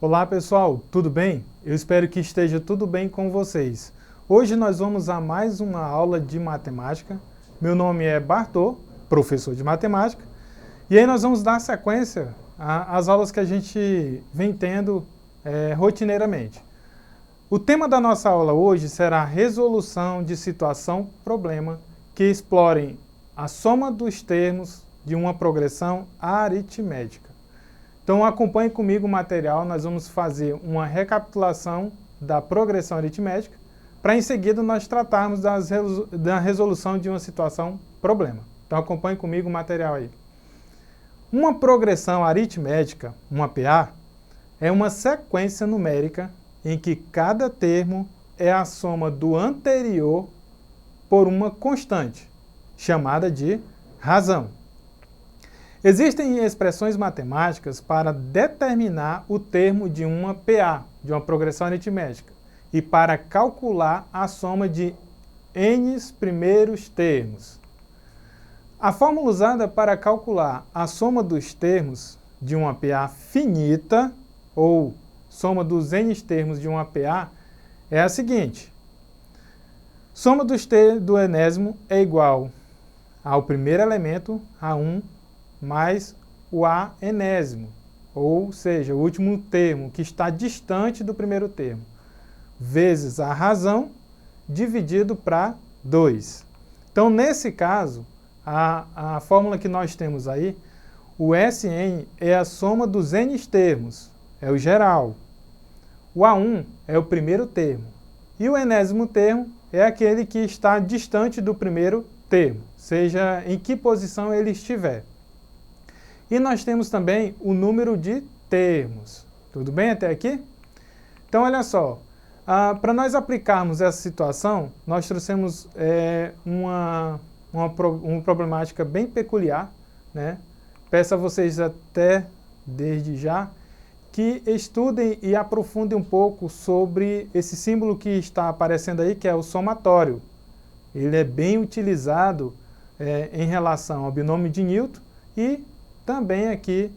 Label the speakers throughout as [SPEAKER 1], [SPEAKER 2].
[SPEAKER 1] Olá pessoal, tudo bem? Eu espero que esteja tudo bem com vocês. Hoje nós vamos a mais uma aula de matemática. Meu nome é Bartô, professor de matemática, e aí nós vamos dar sequência às aulas que a gente vem tendo rotineiramente. O tema da nossa aula hoje será a resolução de situação-problema que explorem a soma dos termos de uma progressão aritmética. Então acompanhe comigo o material, nós vamos fazer uma recapitulação da progressão aritmética, para em seguida nós tratarmos da resolução de uma situação-problema. Então acompanhe comigo o material aí. Uma progressão aritmética, uma PA, é uma sequência numérica em que cada termo é a soma do anterior por uma constante, chamada de razão. Existem expressões matemáticas para determinar o termo de uma PA, de uma progressão aritmética, e para calcular a soma de n primeiros termos. A fórmula usada para calcular a soma dos termos de uma PA finita, ou soma dos n termos de uma PA, é a seguinte. Soma do enésimo é igual ao primeiro elemento, A1, mais o A enésimo, ou seja, o último termo que está distante do primeiro termo, vezes a razão, dividido para 2. Então, nesse caso, a fórmula que nós temos aí, o Sn é a soma dos n termos, é o geral. O A1 é o primeiro termo. E o enésimo termo é aquele que está distante do primeiro termo, seja em que posição ele estiver. E nós temos também o número de termos. Tudo bem até aqui? Então, olha só. Para nós aplicarmos essa situação, nós trouxemos uma problemática bem peculiar, né? Peço a vocês até, desde já, que estudem e aprofundem um pouco sobre esse símbolo que está aparecendo aí, que é o somatório. Ele é bem utilizado em relação ao binômio de Newton e também aqui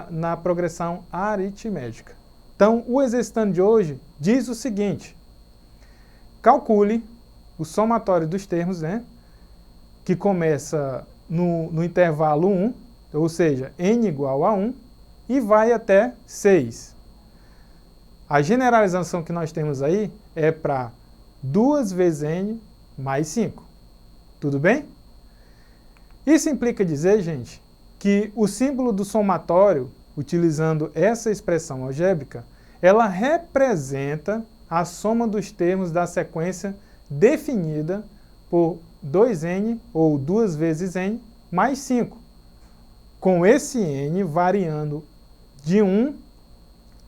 [SPEAKER 1] na progressão aritmética. Então, o exercitando de hoje diz o seguinte: calcule o somatório dos termos, né, que começa no intervalo 1, ou seja, n igual a 1, e vai até 6. A generalização que nós temos aí é para 2 vezes n mais 5. Tudo bem? Isso implica dizer, gente, que o símbolo do somatório, utilizando essa expressão algébrica, ela representa a soma dos termos da sequência definida por 2n, ou 2 vezes n, mais 5, com esse n variando de 1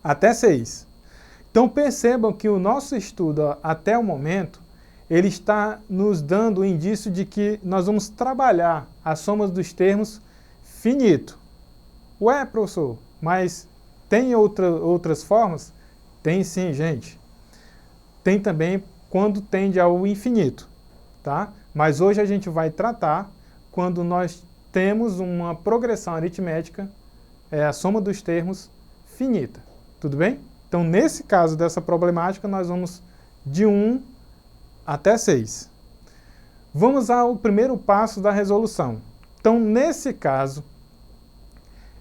[SPEAKER 1] até 6. Então percebam que o nosso estudo até o momento, ele está nos dando o indício de que nós vamos trabalhar a soma dos termos finito. Ué, professor, mas tem outras formas? Tem sim, gente. Tem também quando tende ao infinito, tá? Mas hoje a gente vai tratar quando nós temos uma progressão aritmética, a soma dos termos finita. Tudo bem? Então, nesse caso dessa problemática, nós vamos de 1 até 6. Vamos ao primeiro passo da resolução. Então, nesse caso,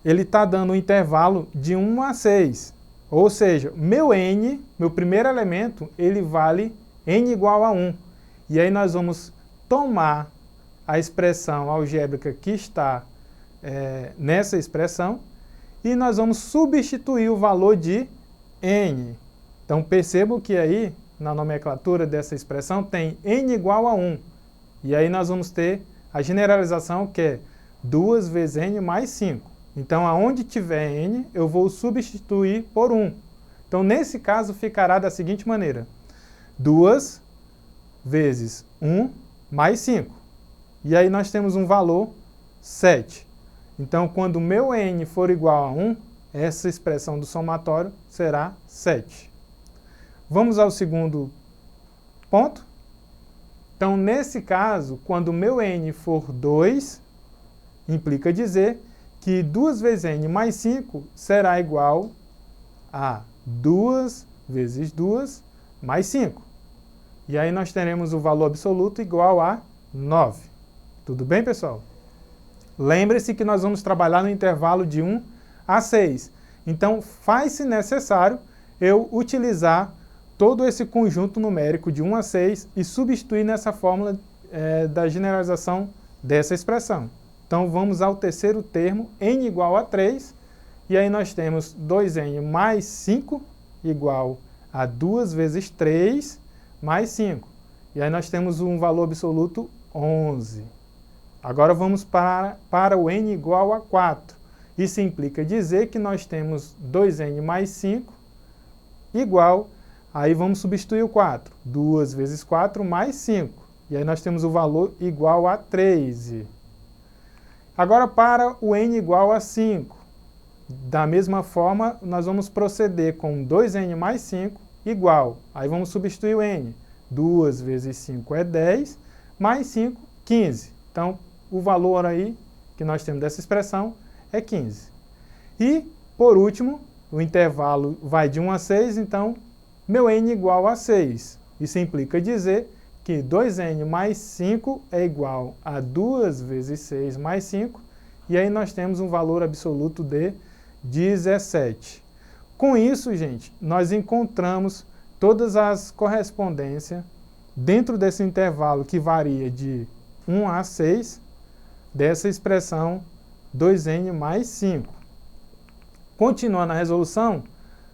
[SPEAKER 1] ele está dando um intervalo de 1 a 6. Ou seja, meu n, meu primeiro elemento, ele vale n igual a 1. E aí nós vamos tomar a expressão algébrica que está nessa expressão e nós vamos substituir o valor de n. Então percebam que aí, na nomenclatura dessa expressão, tem n igual a 1. E aí nós vamos ter a generalização que é 2 vezes n mais 5. Então, aonde tiver n, eu vou substituir por 1. Então, nesse caso, ficará da seguinte maneira. 2 vezes 1 mais 5. E aí nós temos um valor 7. Então, quando o meu n for igual a 1, essa expressão do somatório será 7. Vamos ao segundo ponto. Então, nesse caso, quando o meu n for 2, implica dizer que 2 vezes n mais 5 será igual a 2 vezes 2 mais 5. E aí nós teremos o valor absoluto igual a 9. Tudo bem, pessoal? Lembre-se que nós vamos trabalhar no intervalo de 1 a 6. Então, faz-se necessário eu utilizar todo esse conjunto numérico de 1 a 6 e substituir nessa fórmula da generalização dessa expressão. Então, vamos ao terceiro termo, n igual a 3, e aí nós temos 2n mais 5 igual a 2 vezes 3 mais 5. E aí nós temos um valor absoluto 11. Agora vamos para o n igual a 4. Isso implica dizer que nós temos 2n mais 5 igual, aí vamos substituir o 4. 2 vezes 4 mais 5. E aí nós temos o valor igual a 13. Agora para o n igual a 5. Da mesma forma, nós vamos proceder com 2n mais 5 igual. Aí vamos substituir o n. 2 vezes 5 é 10, mais 5, 15. Então, o valor aí que nós temos dessa expressão é 15. E, por último, o intervalo vai de 1 a 6, então, meu n igual a 6. Isso implica dizer que 2n mais 5 é igual a 2 vezes 6 mais 5, e aí nós temos um valor absoluto de 17. Com isso, gente, nós encontramos todas as correspondências dentro desse intervalo que varia de 1 a 6, dessa expressão 2n mais 5. Continuando a resolução,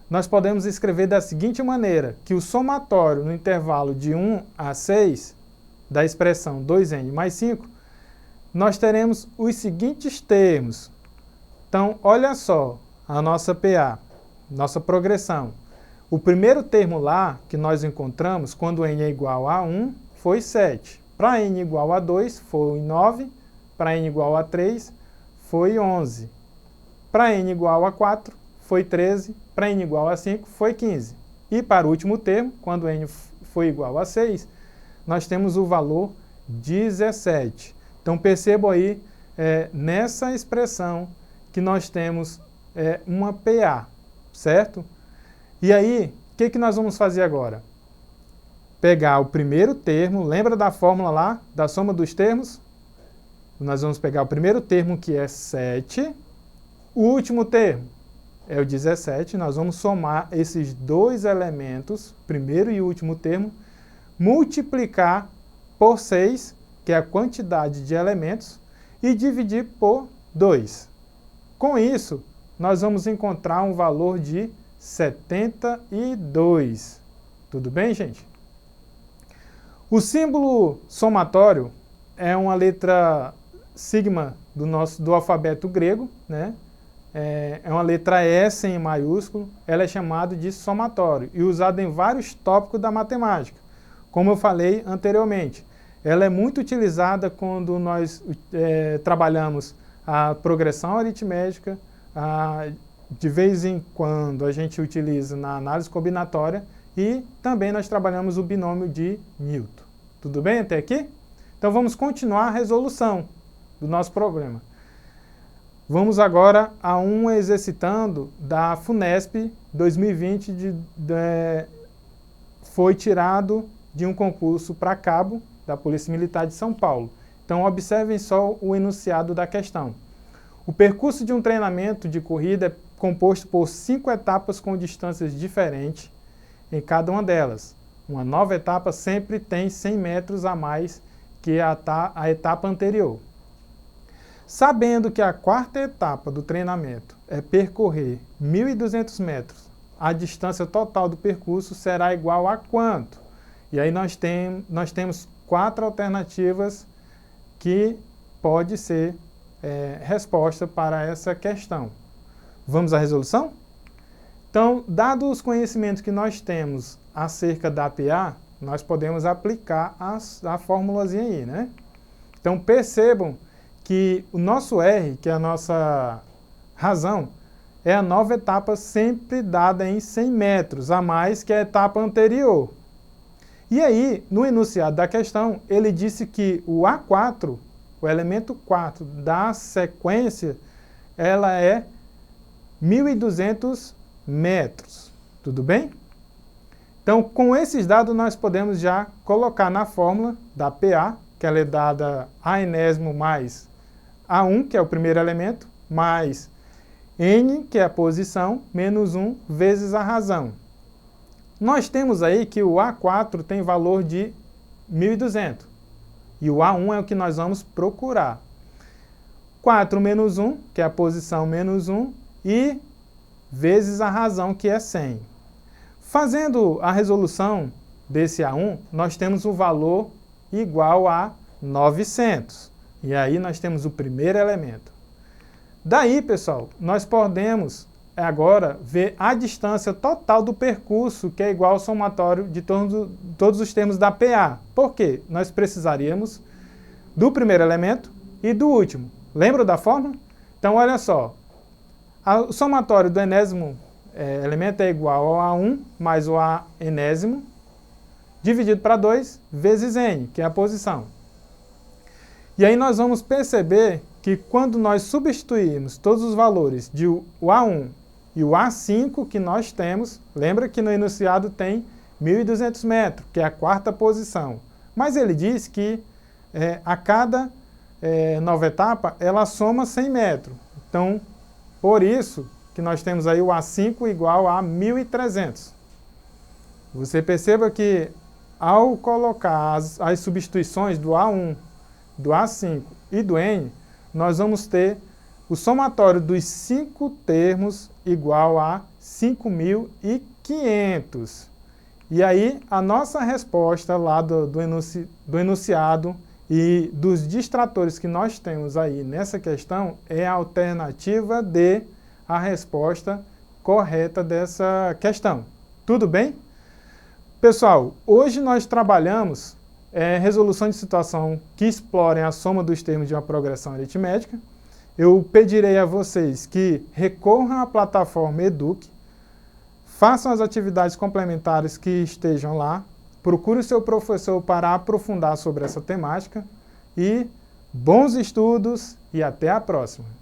[SPEAKER 1] nós podemos escrever da seguinte maneira, que o somatório no intervalo de 1 a 6, da expressão 2n mais 5, nós teremos os seguintes termos. Então, olha só a nossa PA, nossa progressão. O primeiro termo lá que nós encontramos, quando n é igual a 1, foi 7. Para n igual a 2, foi 9. Para n igual a 3, foi 11. Para n igual a 4, foi 13. Para n igual a 5, foi 15. E para o último termo, quando n foi igual a 6, nós temos o valor 17. Então, percebam aí, nessa expressão, que nós temos uma PA, certo? E aí, o que nós vamos fazer agora? Pegar o primeiro termo, lembra da fórmula lá, da soma dos termos? Nós vamos pegar o primeiro termo, que é 7, o último termo é o 17, nós vamos somar esses dois elementos, primeiro e último termo, multiplicar por 6, que é a quantidade de elementos, e dividir por 2. Com isso, nós vamos encontrar um valor de 72. Tudo bem, gente? O símbolo somatório é uma letra sigma do alfabeto grego, né? É uma letra S em maiúsculo, ela é chamada de somatório e usada em vários tópicos da matemática. Como eu falei anteriormente, ela é muito utilizada quando nós trabalhamos a progressão aritmética, de vez em quando a gente utiliza na análise combinatória e também nós trabalhamos o binômio de Newton. Tudo bem até aqui? Então vamos continuar a resolução do nosso problema. Vamos agora a um exercitando da FUNESP 2020, foi tirado de um concurso para cabo da Polícia Militar de São Paulo. Então observem só o enunciado da questão. O percurso de um treinamento de corrida é composto por 5 etapas com distâncias diferentes em cada uma delas. Uma nova etapa sempre tem 100 metros a mais que a etapa anterior. Sabendo que a quarta etapa do treinamento é percorrer 1.200 metros, a distância total do percurso será igual a quanto? E aí nós temos 4 alternativas que pode ser resposta para essa questão. Vamos à resolução? Então, dados os conhecimentos que nós temos acerca da PA, nós podemos aplicar a formulazinha aí, né? Então, percebam que o nosso R, que é a nossa razão, é a nova etapa sempre dada em 100 metros, a mais que a etapa anterior. E aí, no enunciado da questão, ele disse que o A4, o elemento 4 da sequência, ela é 1.200 metros. Tudo bem? Então, com esses dados, nós podemos já colocar na fórmula da PA, que ela é dada a enésimo mais A1, que é o primeiro elemento, mais N, que é a posição, menos 1, vezes a razão. Nós temos aí que o A4 tem valor de 1.200, e o A1 é o que nós vamos procurar. 4 menos 1, que é a posição menos 1, e vezes a razão, que é 100. Fazendo a resolução desse A1, nós temos o valor igual a 900. E aí nós temos o primeiro elemento. Daí, pessoal, nós podemos agora ver a distância total do percurso, que é igual ao somatório de todos os termos da PA. Por quê? Nós precisaríamos do primeiro elemento e do último. Lembra da fórmula? Então, olha só. O somatório do enésimo elemento é igual ao A1 mais o A enésimo, dividido para 2, vezes N, que é a posição. E aí nós vamos perceber que quando nós substituirmos todos os valores de o A1 e o A5 que nós temos, lembra que no enunciado tem 1.200 metros, que é a quarta posição. Mas ele diz que a cada nova etapa, ela soma 100 metros. Então, por isso que nós temos aí o A5 igual a 1.300. Você perceba que ao colocar as substituições do A1, do A5 e do N, nós vamos ter o somatório dos 5 termos igual a 5.500. E aí a nossa resposta lá do enunciado e dos distratores que nós temos aí nessa questão é a alternativa D, a resposta correta dessa questão. Tudo bem? Pessoal, hoje nós trabalhamos resolução de situação que explorem a soma dos termos de uma progressão aritmética. Eu pedirei a vocês que recorram à plataforma Eduque, façam as atividades complementares que estejam lá, procure o seu professor para aprofundar sobre essa temática e bons estudos e até a próxima!